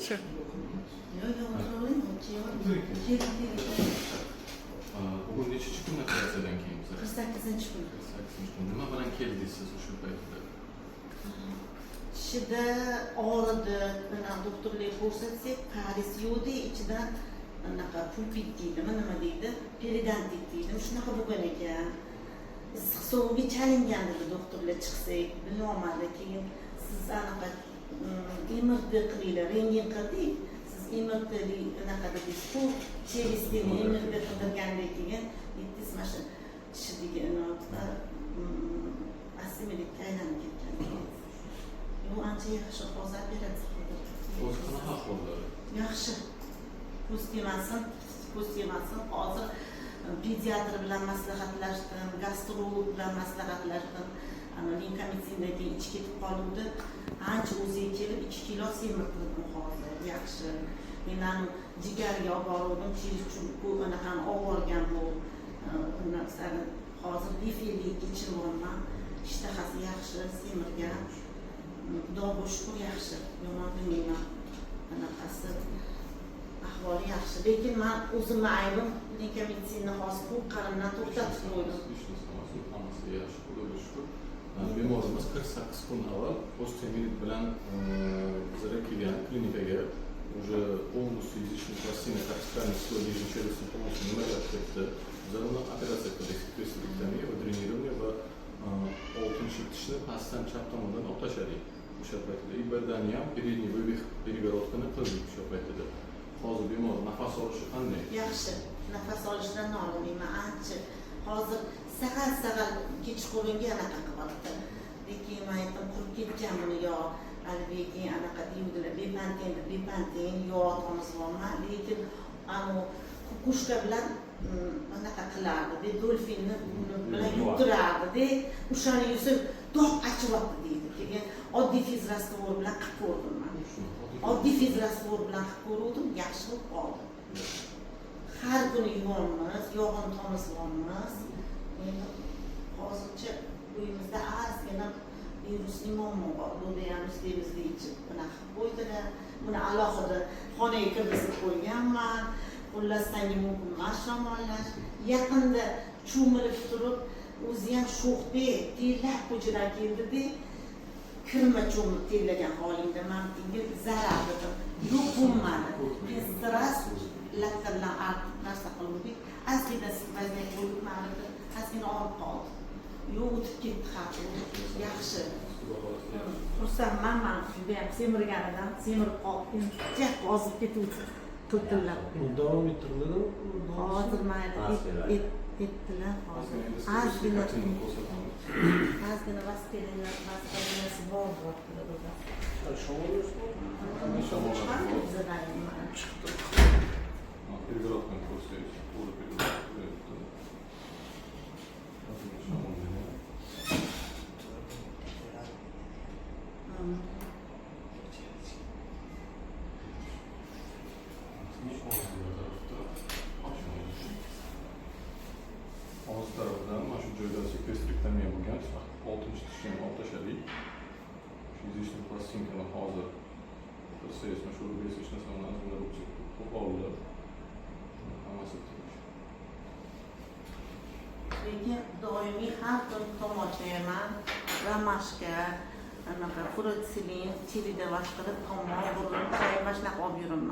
Sure. Bugun nechinchi kun operatsiyadan keyin? 48-kun. 48 kun. Nima bilan keldingiz siz o'sha paytda? Tishida og'ridi, doktorlarga ko'rsatsak, karies yo'qdi, ichidan anaqa pulpit deydimi, nima deydi, periodontit deydimi, shunaqa bo'lgan ekan. Issiq sovug'iga chalingan dedi doktorlar chiqsak, bilolmadi. Keyin siz anaqa MRT qilinglar, rentgen qildik. Siz MRT anaqa dedingiz-ku, челюстini MRT qildirgandan keyin aytdingiz, mana shu tishidagi asimilikka aylanib ketgan. Bu ancha yaxshi, hozir operatsiya qildik. O'zi qanaqa ahvolda? Yaxshi. Ko'z temasin, hozir pediatr bilan maslahatlashdim, gastrolog bilan maslahatlashdim. Linkomitsindan ichi ketib qoluvdi. Ancha o'ziga kelib 2 kilo semirtirdim hozir. Yaxshi. Men jigarga olib bordim, chirchuk anaqa og'irgan bu narsani. Hozir bifillik ichiryapman. Ishtahasi yaxshi, semirgan. Xudoga shukr yaxshi. Yomon bilmayman. Anaqasi ahvoli yaxshi. Lekin men o'zimni aybim linkomitsinni hozir bu qarimdan to'xtatib qo'ydim. Hammasi yaxshi, xudoga shukr. Bemorimiz 48 kun avval osteomilit bilan bizga kelgan klinikaga уже полностью излишне пластины капитальной склонения челюсти полностью nimalar ketdi. Biz uni operatsiya qildik, spesifikomiya va drenирование va 6 tishni pastdan chap tomondan olib tashladik. O'sha paytda iberdan ham передний вывих перегородкani qildik o'sha paytda. Hozir bemor nafas olishi qanday? Yaxshi. Nafas olishdan nolimayman ancha. Hozir sahar kechqurunga anaqa qilyapti. Lekin men aytdim, qurib ketgan buni yo albatta anaqa deydilar, bepanten yo tomizvorman. Lekin kukushka bilan anaqa qilardi, dolfinni bilan yuttirardi, o'shani yusib do'q achyapti deydi. Keyin oddiy fizrastvor bilan qilib ko'rdim men. Oddiy fizrastvor bilan qilib ko'rdim, yaxshi bo'lib qoldi. Har kuni yuvamiz, yog'ini tomizvoramiz. Endi hozircha uyimizda ozgina virusning muammo bor. Bunda ham ustimizda ichib bunaqa qilib qo'ydilar. Buni alohida xonaga kirgizib qo'yganman. Xullas tanga mumkin emas shamollash. Yaqinda cho'milib turib, o'zi ham sho'xbek, tillab ko'chadan keldida, kirma cho'mib tellagan holingda men senga zarar dedim. Yo'q bo'lmadi. Men sras latta bilan narsa qildik. Aslida vaziyat bo'lib ma'lumda aslida olib qoldi. Yo'q o'tib ketdi xato. Yaxshi. Xursandman men judayam semirganidan, semirib qoldim. Jah hozir ketuvdi. To'tillab. Davom ettiriladi. Hozir mayli etdilar hozir. Ozgina vaskulyasi bor bo'lyapti. Chiqdi. Перегородкani ko'rsataylik. To'g'ri perегородка. Og'iz tarafidan mana shu joyda sekvestrektomiya bo'lgan, 6-tishni ham olib tashladik. Shu izlishni plastinkani hozir ko'rsangiz, mana shu rubeysi hech narsa bilan ozgina rubchik qo'poldi. Hammasi tinch. Lekin doimiy har kuni tomoshaman, ramashka, anaqa furotsilin, chilida boshqarib tomon burun chayib shunaqa olib yuraman.